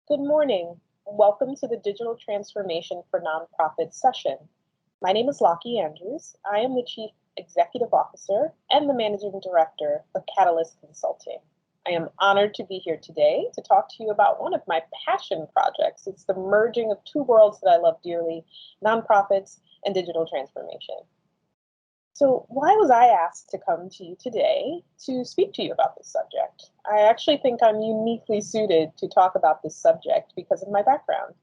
Good morning. Welcome to the Digital Transformation for Nonprofits session. My name is Lockie Andrews. I am the Chief Executive Officer and the Managing Director of Catalyst Consulting. I am honored to be here today to talk to you about one of my passion projects. It's the merging of two worlds that I love dearly, nonprofits and digital transformation. So why was I asked to come to you today to speak to you about this subject? I actually think I'm uniquely suited to talk about this subject because of my background.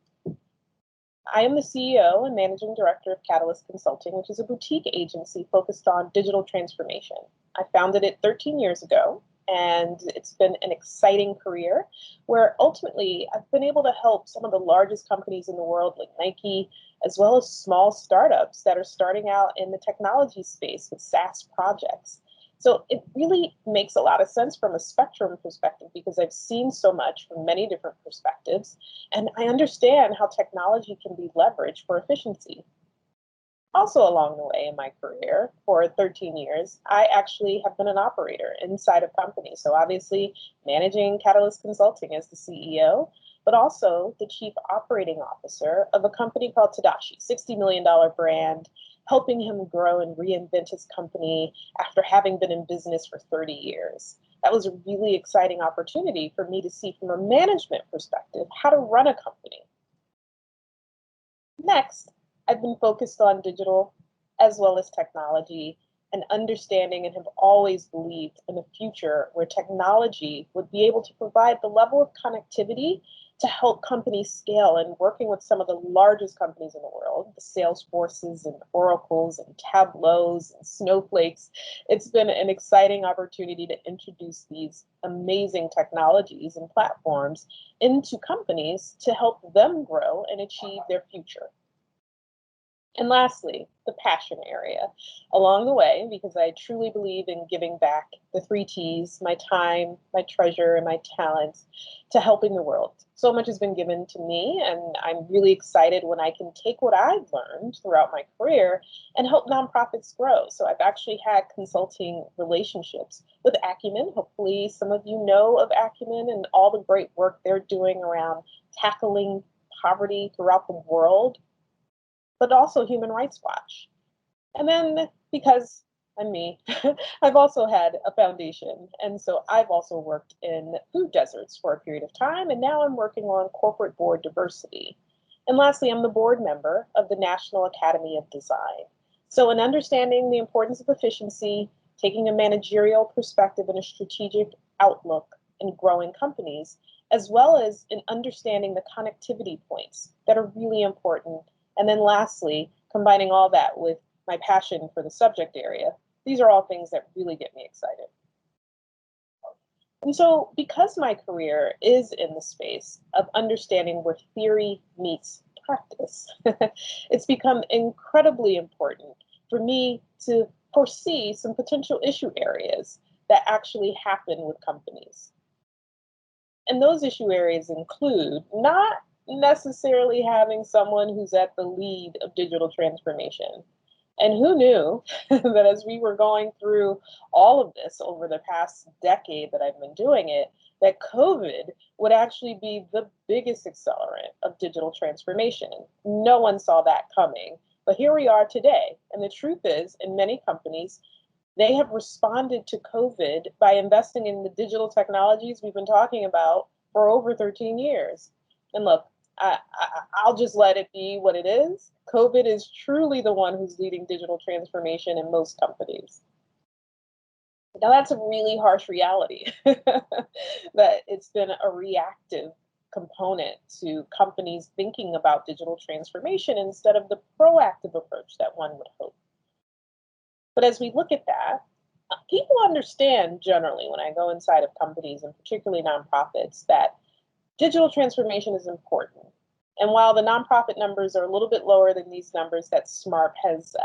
I am the CEO and Managing Director of Catalyst Consulting, which is a boutique agency focused on digital transformation. I founded it 13 years ago, and it's been an exciting career where ultimately I've been able to help some of the largest companies in the world like Nike, as well as small startups that are starting out in the technology space with SaaS projects. So it really makes a lot of sense from a spectrum perspective because I've seen so much from many different perspectives, and I understand how technology can be leveraged for efficiency. Also along the way in my career for 13 years, I actually have been an operator inside of companies. So obviously managing Catalyst Consulting as the CEO, but also the Chief Operating Officer of a company called Tadashi, $60 million brand, helping him grow and reinvent his company after having been in business for 30 years. That was a really exciting opportunity for me to see from a management perspective how to run a company. Next, I've been focused on digital as well as technology and understanding, and have always believed in a future where technology would be able to provide the level of connectivity to help companies scale, and working with some of the largest companies in the world, the Salesforces and Oracles and Tableaus and Snowflakes. It's been an exciting opportunity to introduce these amazing technologies and platforms into companies to help them grow and achieve their future. And lastly, the passion area along the way, because I truly believe in giving back the 3 T's, my time, my treasure, and my talents to helping the world. So much has been given to me, and I'm really excited when I can take what I've learned throughout my career and help nonprofits grow. So I've actually had consulting relationships with Acumen. Hopefully some of you know of Acumen and all the great work they're doing around tackling poverty throughout the world, but also Human Rights Watch. And then because I'm me, I've also had a foundation. And so I've also worked in food deserts for a period of time, and now I'm working on corporate board diversity. And lastly, I'm the board member of the National Academy of Design. So in understanding the importance of efficiency, taking a managerial perspective and a strategic outlook in growing companies, as well as in understanding the connectivity points that are really important. And then lastly, combining all that with my passion for the subject area, these are all things that really get me excited. And so because my career is in the space of understanding where theory meets practice, it's become incredibly important for me to foresee some potential issue areas that actually happen with companies. And those issue areas include not necessarily having someone who's at the lead of digital transformation. And who knew that as we were going through all of this over the past decade that I've been doing it, that COVID would actually be the biggest accelerant of digital transformation. No one saw that coming, but here we are today. And the truth is, in many companies, they have responded to COVID by investing in the digital technologies we've been talking about for over 13 years. And look, I'll just let it be what it is. COVID is truly the one who's leading digital transformation in most companies. Now that's a really harsh reality, that it's been a reactive component to companies thinking about digital transformation instead of the proactive approach that one would hope. But as we look at that, people understand generally when I go inside of companies, and particularly nonprofits, that digital transformation is important. And while the nonprofit numbers are a little bit lower than these numbers that SMART has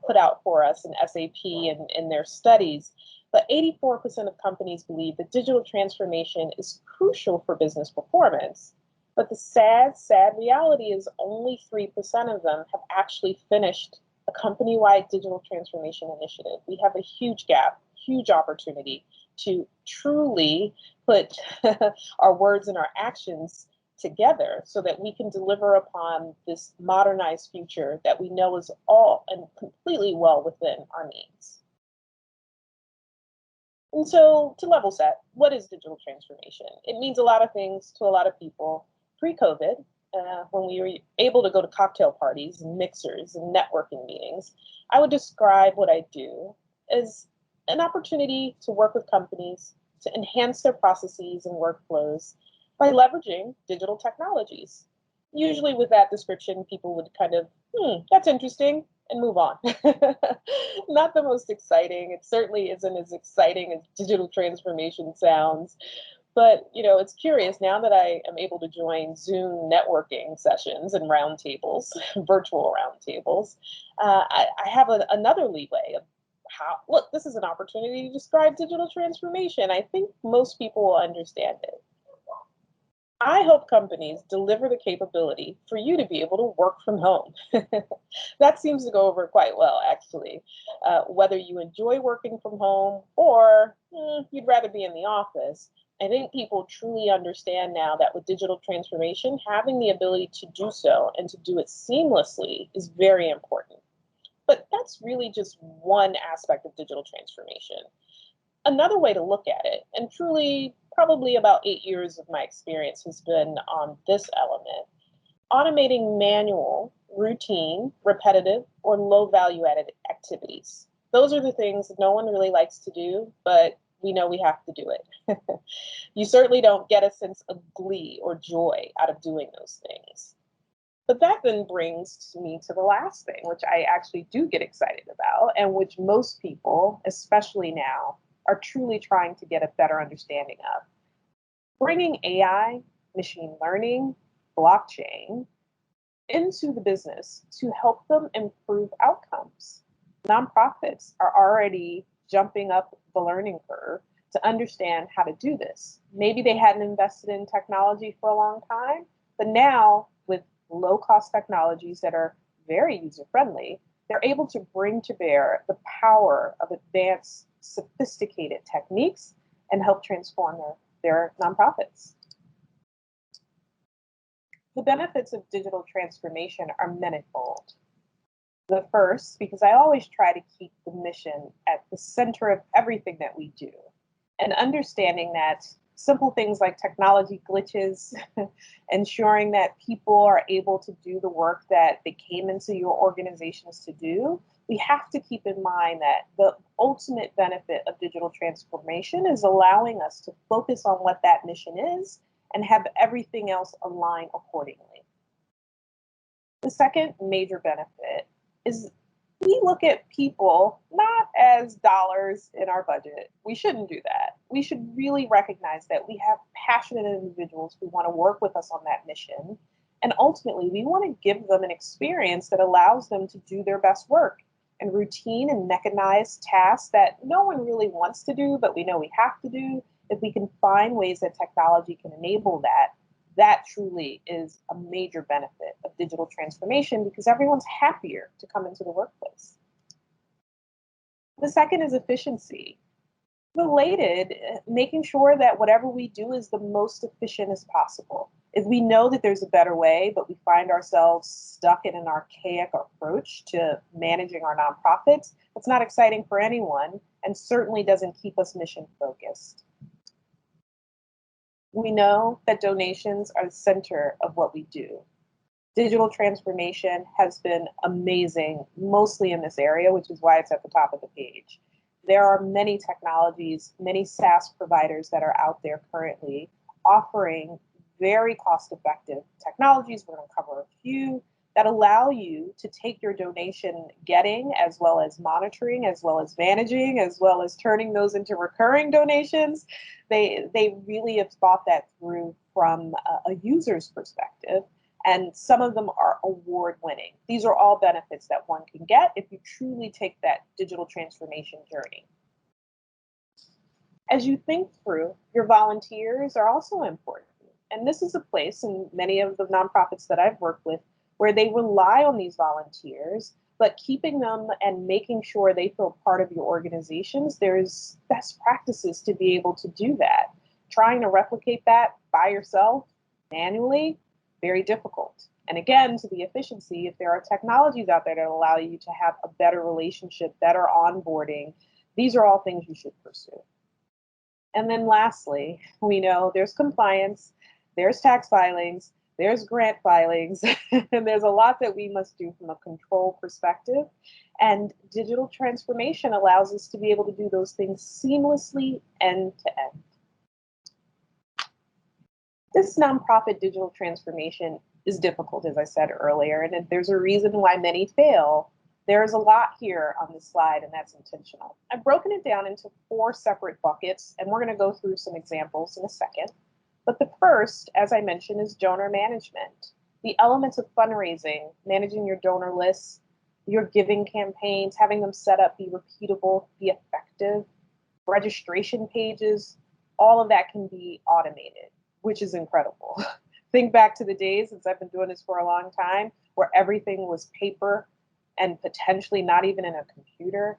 put out for us in SAP and in their studies, but 84% of companies believe that digital transformation is crucial for business performance. But the sad reality is only 3% of them have actually finished a company-wide digital transformation initiative. We have a huge gap, huge opportunity to truly put our words and our actions together so that we can deliver upon this modernized future that we know is all and completely well within our means. And so, to level set, what is digital transformation? It means a lot of things to a lot of people. Pre-COVID, when we were able to go to cocktail parties and mixers and networking meetings, I would describe what I do as an opportunity to work with companies to enhance their processes and workflows by leveraging digital technologies. Usually, with that description, people would kind of, that's interesting, and move on. Not the most exciting. It certainly isn't as exciting as digital transformation sounds. But it's curious now that I am able to join Zoom networking sessions and roundtables, virtual roundtables. I have another leeway of how. Look, this is an opportunity to describe digital transformation. I think most people will understand it. I hope companies deliver the capability for you to be able to work from home. That seems to go over quite well, actually. Whether you enjoy working from home or you'd rather be in the office, I think people truly understand now that with digital transformation, having the ability to do so and to do it seamlessly is very important. But that's really just one aspect of digital transformation. Another way to look at it, and truly probably about 8 years of my experience has been on this element, automating manual, routine, repetitive, or low value added activities. Those are the things that no one really likes to do, but we know we have to do it. You certainly don't get a sense of glee or joy out of doing those things. But that then brings me to the last thing, which I actually do get excited about, and which most people, especially now, are truly trying to get a better understanding of. Bringing AI, machine learning, blockchain into the business to help them improve outcomes. Nonprofits are already jumping up the learning curve to understand how to do this. Maybe they hadn't invested in technology for a long time, but now with low-cost technologies that are very user-friendly, they're able to bring to bear the power of advanced, sophisticated techniques and help transform their nonprofits. The benefits of digital transformation are manifold. The first, because I always try to keep the mission at the center of everything that we do, and understanding that simple things like technology glitches, ensuring that people are able to do the work that they came into your organizations to do, we have to keep in mind that the ultimate benefit of digital transformation is allowing us to focus on what that mission is and have everything else align accordingly. The second major benefit is we look at people not as dollars in our budget. We shouldn't do that. We should really recognize that we have passionate individuals who want to work with us on that mission. And ultimately, we want to give them an experience that allows them to do their best work and routine and mechanized tasks that no one really wants to do, but we know we have to do. If we can find ways that technology can enable that, that truly is a major benefit of digital transformation because everyone's happier to come into the workplace. The second is efficiency. Related, making sure that whatever we do is the most efficient as possible. If we know that there's a better way, but we find ourselves stuck in an archaic approach to managing our nonprofits, that's not exciting for anyone and certainly doesn't keep us mission focused. We know that donations are the center of what we do. Digital transformation has been amazing, mostly in this area, which is why it's at the top of the page. There are many technologies, many SaaS providers that are out there currently offering very cost-effective technologies. We're going to cover a few that allow you to take your donation getting, as well as monitoring, as well as managing, as well as turning those into recurring donations. They really have thought that through from a user's perspective, and some of them are award-winning. These are all benefits that one can get if you truly take that digital transformation journey. As you think through, your volunteers are also important. And this is a place in many of the nonprofits that I've worked with where they rely on these volunteers, but keeping them and making sure they feel part of your organizations, there's best practices to be able to do that. Trying to replicate that by yourself Manually, very difficult. And again, to the efficiency, if there are technologies out there that allow you to have a better relationship, better onboarding, these are all things you should pursue. And then lastly, we know there's compliance, there's tax filings, there's grant filings, and there's a lot that we must do from a control perspective. And digital transformation allows us to be able to do those things seamlessly end to end. This nonprofit digital transformation is difficult, as I said earlier, and there's a reason why many fail. There's a lot here on this slide, and that's intentional. I've broken it down into 4 separate buckets, and we're going to go through some examples in a second. But the first, as I mentioned, is donor management. The elements of fundraising, managing your donor lists, your giving campaigns, having them set up, be repeatable, be effective, registration pages, all of that can be automated, which is incredible. Think back to the days, since I've been doing this for a long time, where everything was paper and potentially not even in a computer.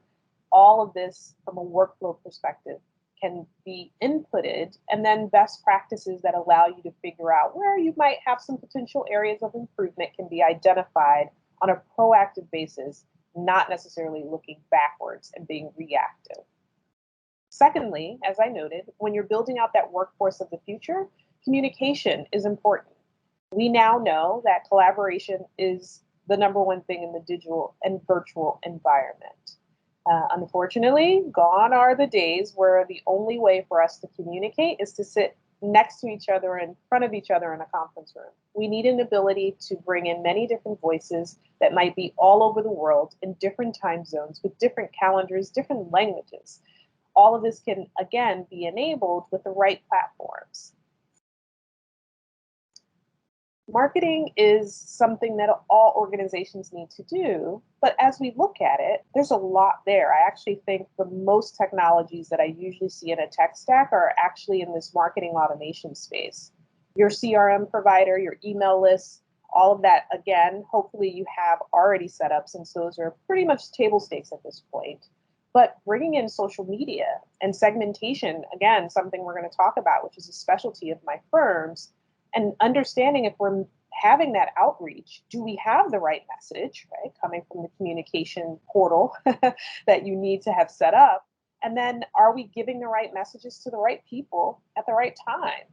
All of this, from a workflow perspective, can be inputted, and then best practices that allow you to figure out where you might have some potential areas of improvement can be identified on a proactive basis, not necessarily looking backwards and being reactive. Secondly, as I noted, when you're building out that workforce of the future, communication is important. We now know that collaboration is the number one thing in the digital and virtual environment. Unfortunately, gone are the days where the only way for us to communicate is to sit next to each other, in front of each other in a conference room. We need an ability to bring in many different voices that might be all over the world in different time zones with different calendars, different languages. All of this can, again, be enabled with the right platforms. Marketing is something that all organizations need to do, but as we look at it, there's a lot there. I actually think the most technologies that I usually see in a tech stack are actually in this marketing automation space. Your CRM provider, your email lists, all of that, again, hopefully you have already set up, since those are pretty much table stakes at this point. But bringing in social media and segmentation, again, something we're going to talk about, which is a specialty of my firm's, and understanding if we're having that outreach, do we have the right message, right, coming from the communication portal that you need to have set up? And then are we giving the right messages to the right people at the right time?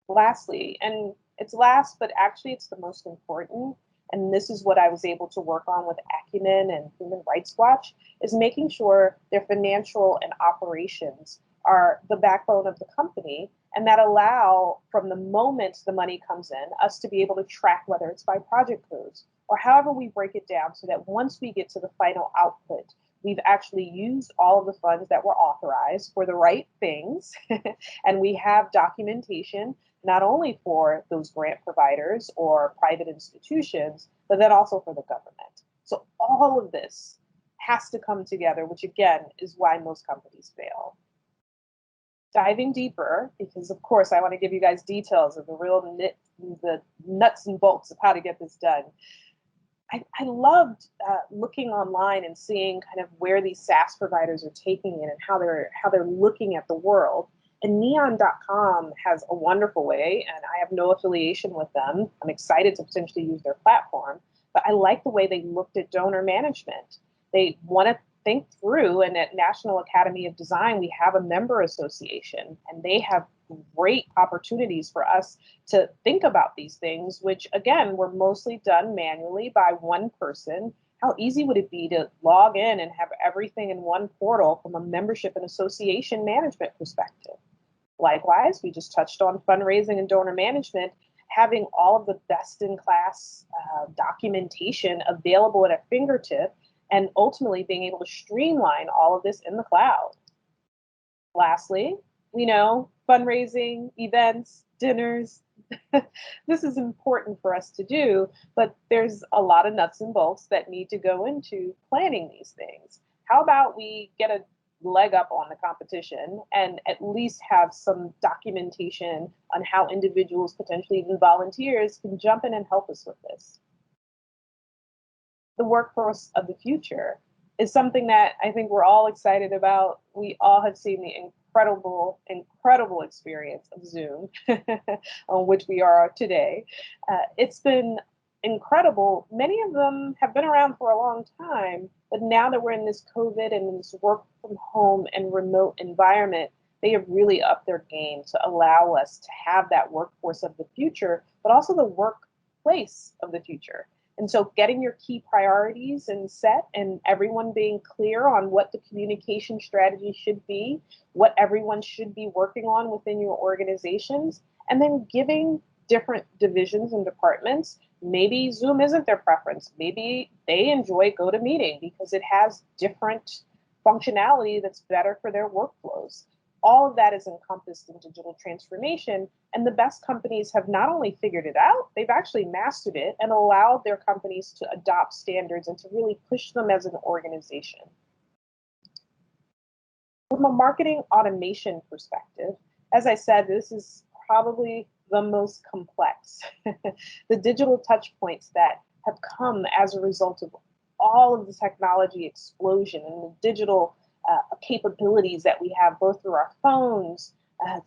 Lastly, and it's last, but actually it's the most important, and this is what I was able to work on with Acumen and Human Rights Watch, is making sure their financial and operations are the backbone of the company, and that allow, from the moment the money comes in, us to be able to track whether it's by project codes or however we break it down, so that once we get to the final output, we've actually used all of the funds that were authorized for the right things, and we have documentation not only for those grant providers or private institutions, but then also for the government. So all of this has to come together, which again is why most companies fail. Diving deeper, because of course I want to give you guys details of the nuts and bolts of how to get this done. I loved looking online and seeing kind of where these SaaS providers are taking it and how they're looking at the world. And Neon.com has a wonderful way, and I have no affiliation with them. I'm excited to potentially use their platform, but I like the way they looked at donor management. They want to think through, and at National Academy of Design, we have a member association, and they have great opportunities for us to think about these things, which again, were mostly done manually by one person. How easy would it be to log in and have everything in one portal from a membership and association management perspective? Likewise, we just touched on fundraising and donor management, having all of the best-in-class documentation available at a fingertip, and ultimately being able to streamline all of this in the cloud. Lastly, we know fundraising, events, dinners, this is important for us to do, but there's a lot of nuts and bolts that need to go into planning these things. How about we get a leg up on the competition and at least have some documentation on how individuals, potentially even volunteers, can jump in and help us with this? The workforce of the future is something that I think we're all excited about. We all have seen the incredible experience of Zoom, on which we are today. It's been incredible. Many of them have been around for a long time, but now that we're in this COVID and in this work from home and remote environment, they have really upped their game to allow us to have that workforce of the future, but also the workplace of the future. And so getting your key priorities and set and everyone being clear on what the communication strategy should be, what everyone should be working on within your organizations, and then giving different divisions and departments, maybe Zoom isn't their preference. Maybe they enjoy GoToMeeting because it has different functionality that's better for their workflows. All of that is encompassed in digital transformation. And the best companies have not only figured it out, they've actually mastered it and allowed their companies to adopt standards and to really push them as an organization. From a marketing automation perspective, as I said, this is probably the most complex. The digital touch points that have come as a result of all of the technology explosion and the digital capabilities that we have both through our phones,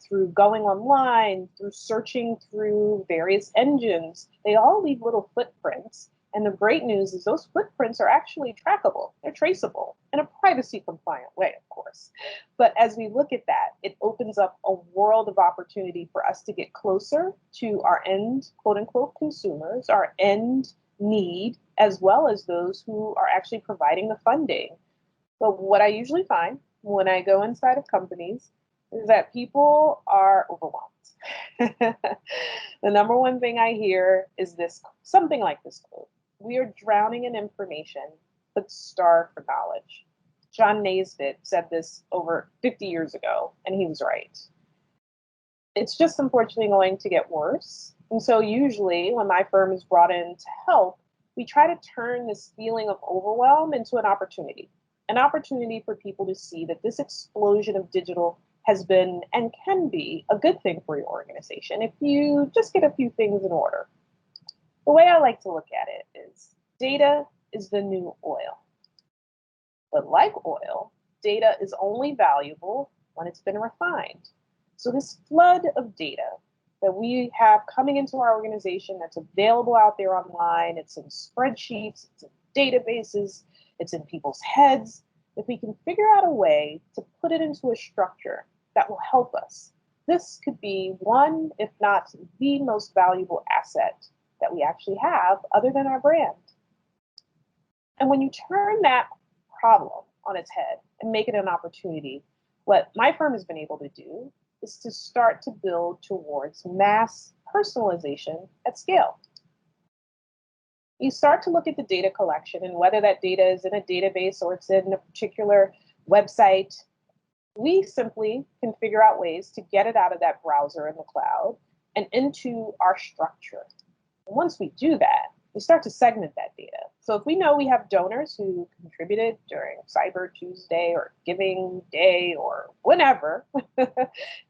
through going online, through searching through various engines. They all leave little footprints. And the great news is those footprints are actually trackable. They're traceable in a privacy compliant way, of course. But as we look at that, it opens up a world of opportunity for us to get closer to our end, quote unquote, consumers, our end need, as well as those who are actually providing the funding. But what I usually find when I go inside of companies is that people are overwhelmed. The number one thing I hear is something like this quote: "We are drowning in information, but starved for knowledge." John Naisbitt said this over 50 years ago, and he was right. It's just unfortunately going to get worse. And so usually when my firm is brought in to help, we try to turn this feeling of overwhelm into an opportunity for people to see that this explosion of digital has been and can be a good thing for your organization if you just get a few things in order. The way I like to look at it is data is the new oil. But like oil, data is only valuable when it's been refined. So this flood of data that we have coming into our organization that's available out there online, it's in spreadsheets, it's in databases, it's in people's heads. If we can figure out a way to put it into a structure that will help us, this could be one, if not the most valuable asset that we actually have other than our brand. And when you turn that problem on its head and make it an opportunity, what my firm has been able to do is to start to build towards mass personalization at scale. You start to look at the data collection and whether that data is in a database or it's in a particular website. We simply can figure out ways to get it out of that browser in the cloud and into our structure. And once we do that, we start to segment that data. So if we know we have donors who contributed during Cyber Tuesday or Giving Day or whenever,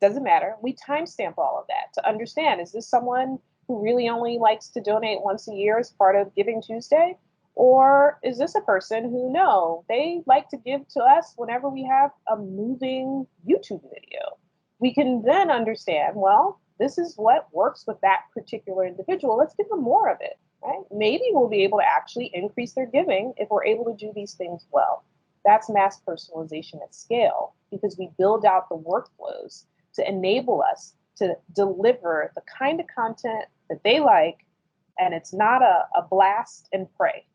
doesn't matter, we timestamp all of that to understand, is this someone who really only likes to donate once a year as part of Giving Tuesday? Or is this a person who, no, they like to give to us whenever we have a moving YouTube video? We can then understand, well, this is what works with that particular individual. Let's give them more of it, right? Maybe we'll be able to actually increase their giving if we're able to do these things well. That's mass personalization at scale because we build out the workflows to enable us to deliver the kind of content that they like, and it's not a blast and pray.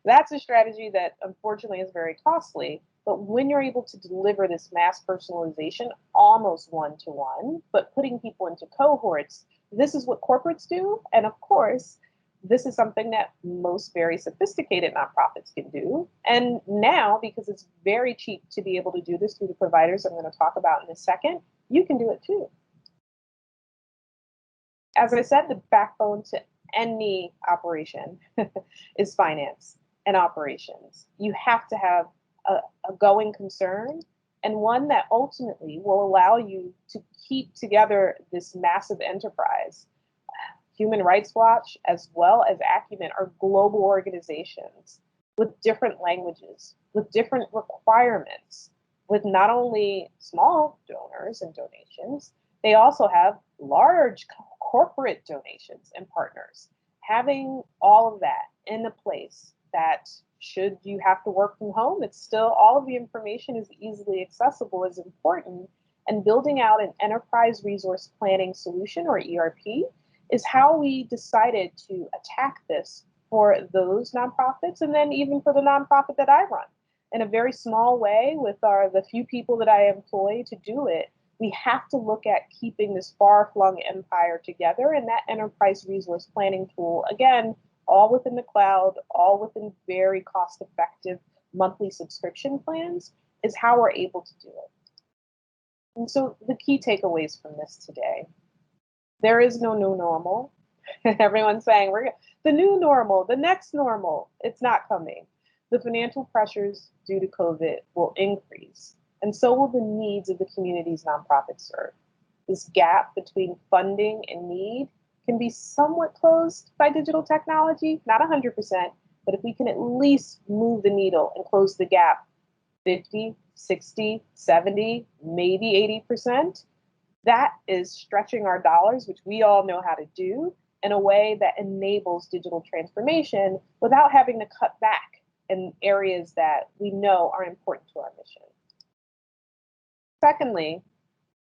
That's a strategy that unfortunately is very costly. But when you're able to deliver this mass personalization almost one-to-one, but putting people into cohorts, this is what corporates do. And of course, this is something that most very sophisticated nonprofits can do. And now, because it's very cheap to be able to do this through the providers I'm going to talk about in a second, you can do it too. As I said, the backbone to any operation is finance and operations. You have to have a going concern and one that ultimately will allow you to keep together this massive enterprise. Human Rights Watch, as well as Acumen, are global organizations with different languages, with different requirements. with not only small donors and donations, they also have large corporate donations and partners. Having all of that in a place that, should you have to work from home, it's still, all of the information is easily accessible, is important. And building out an enterprise resource planning solution, or ERP, is how we decided to attack this for those nonprofits, and then even for the nonprofit that I run. In a very small way, with the few people that I employ to do it, we have to look at keeping this far-flung empire together, and that enterprise resource planning tool, again, all within the cloud, all within very cost-effective monthly subscription plans, is how we're able to do it. And so the key takeaways from this today: there is no new normal. Everyone's saying we're the new normal, the next normal. It's not coming. The financial pressures due to COVID will increase, and so will the needs of the communities nonprofits serve. This gap between funding and need can be somewhat closed by digital technology, not 100%, but if we can at least move the needle and close the gap 50, 60, 70, maybe 80%, that is stretching our dollars, which we all know how to do, in a way that enables digital transformation without having to cut back in areas that we know are important to our mission. Secondly,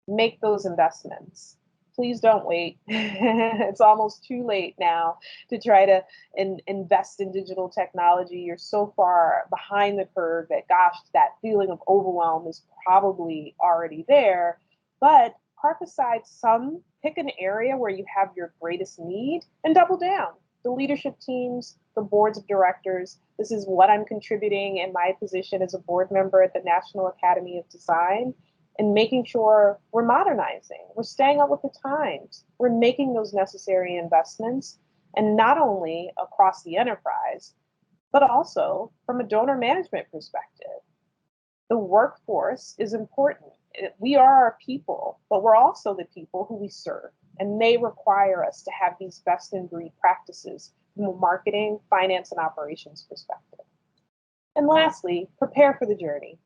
make those investments. Please don't wait. It's almost too late now to try to invest in digital technology. You're so far behind the curve that, gosh, that feeling of overwhelm is probably already there. But park aside some, pick an area where you have your greatest need and double down. The leadership teams, the boards of directors, this is what I'm contributing in my position as a board member at the National Academy of Design, and making sure we're modernizing, we're staying up with the times, we're making those necessary investments, and not only across the enterprise, but also from a donor management perspective. The workforce is important. We are our people, but we're also the people who we serve, and they require us to have these best in breed practices from a marketing, finance, and operations perspective. And lastly, prepare for the journey.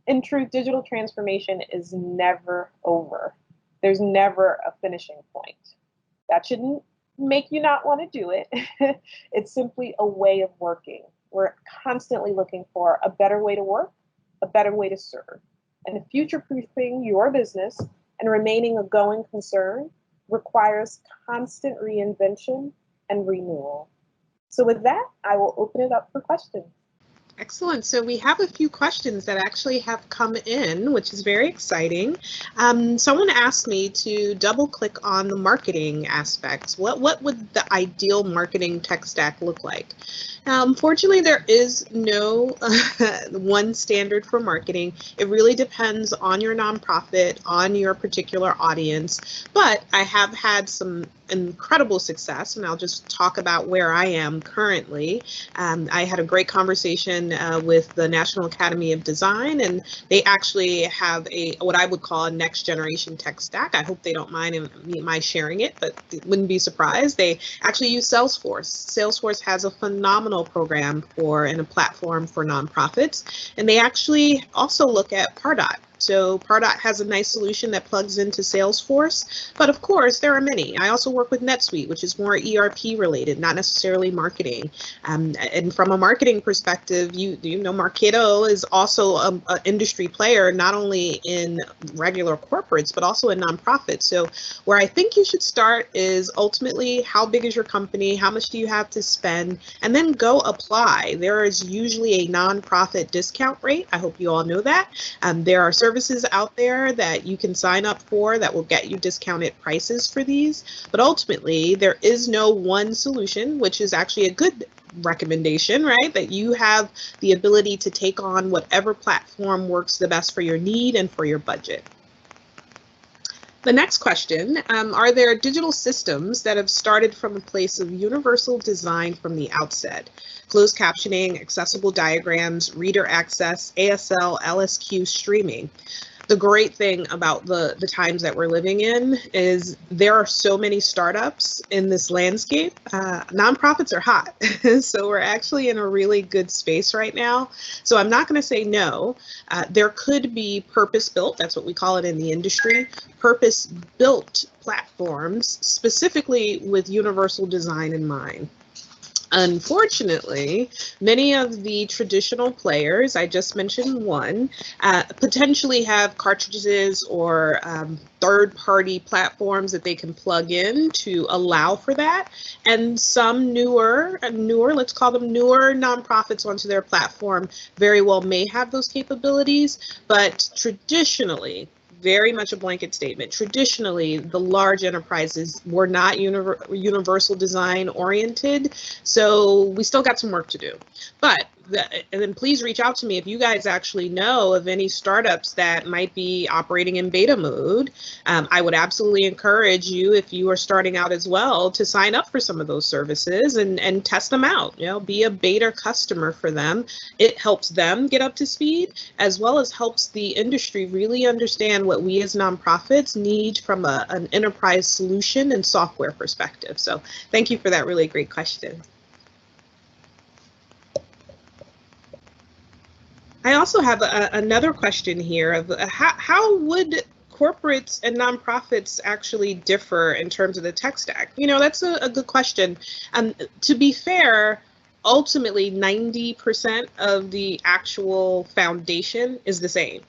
In truth, digital transformation is never over. There's never a finishing point. That shouldn't make you not want to do it. It's simply a way of working. We're constantly looking for a better way to work, a better way to serve. And future-proofing your business and remaining a going concern requires constant reinvention and renewal. So with that, I will open it up for questions. Excellent. So we have a few questions that actually have come in, which is very exciting. Someone asked me to double click on the marketing aspects. What would the ideal marketing tech stack look like? Fortunately, there is no one standard for marketing. It really depends on your nonprofit, on your particular audience. But I have had some incredible success, and I'll just talk about where I am currently. I had a great conversation with the National Academy of Design, and they actually have what I would call a next generation tech stack. I hope they don't mind my sharing it, but wouldn't be surprised. They actually use Salesforce. Salesforce has a phenomenal program and a platform for nonprofits, and they actually also look at Pardot. So Pardot has a nice solution that plugs into Salesforce, but of course there are many. I also work with NetSuite, which is more ERP related, not necessarily marketing. And from a marketing perspective, you know, Marketo is also an industry player, not only in regular corporates, but also in nonprofits. So where I think you should start is ultimately, how big is your company? How much do you have to spend? And then go apply. There is usually a nonprofit discount rate. I hope you all know that. There are services out there that you can sign up for that will get you discounted prices for these. But ultimately, there is no one solution, which is actually a good recommendation, right? That you have the ability to take on whatever platform works the best for your need and for your budget. The next question, are there digital systems that have started from a place of universal design from the outset? Closed captioning, accessible diagrams, reader access, ASL, LSQ streaming. the great thing about the times that we're living in is there are so many startups in this landscape. Nonprofits are hot, so we're actually in a really good space right now. So I'm not going to say no. There could be purpose-built, that's what we call it in the industry, purpose-built platforms specifically with universal design in mind. Unfortunately, many of the traditional players, I just mentioned one, potentially have cartridges or third-party platforms that they can plug in to allow for that. And some newer, let's call them newer nonprofits onto their platform very well may have those capabilities, but traditionally, very much a blanket statement. Traditionally, the large enterprises were not universal design oriented, so we still got some work to do. But and then please reach out to me if you guys actually know of any startups that might be operating in beta mode. I would absolutely encourage you, if you are starting out as well, to sign up for some of those services and test them out. You know, be a beta customer for them. It helps them get up to speed, as well as helps the industry really understand what we as nonprofits need from an enterprise solution and software perspective. So thank you for that really great question. I also have another question here of how would corporates and nonprofits actually differ in terms of the tech stack? You know, that's a good question. To be fair, ultimately 90% of the actual foundation is the same.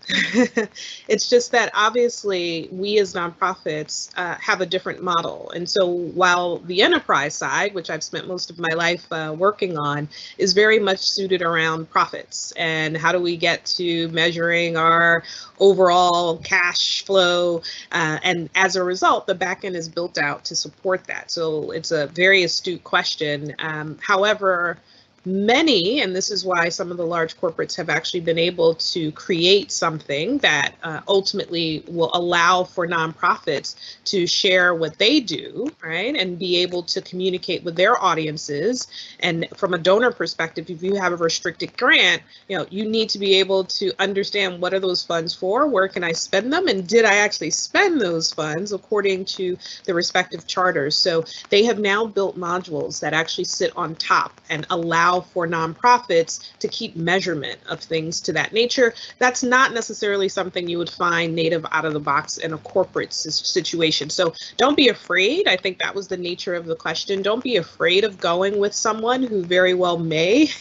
It's just that obviously we as nonprofits have a different model. And so while the enterprise side, which I've spent most of my life working on, is very much suited around profits and how do we get to measuring our overall cash flow, and as a result, the backend is built out to support that. So it's a very astute question. However, many, and this is why some of the large corporates have actually been able to create something that ultimately will allow for nonprofits to share what they do, right, and be able to communicate with their audiences. And from a donor perspective, if you have a restricted grant, you know, you need to be able to understand what are those funds for, where can I spend them, and did I actually spend those funds according to the respective charters. So they have now built modules that actually sit on top and allow for nonprofits to keep measurement of things to that nature. That's not necessarily something you would find native out of the box in a corporate situation. So don't be afraid. I think that was the nature of the question. Don't be afraid of going with someone who very well may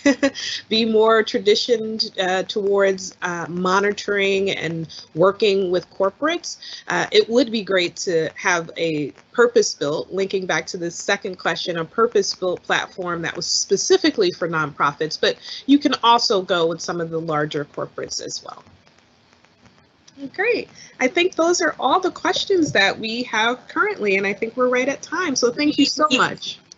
be more traditioned towards monitoring and working with corporates. It would be great to have a purpose-built, linking back to the second question, a purpose-built platform that was specifically for nonprofits, but you can also go with some of the larger corporates as well. Great. I think those are all the questions that we have currently, and I think we're right at time. So thank you so much.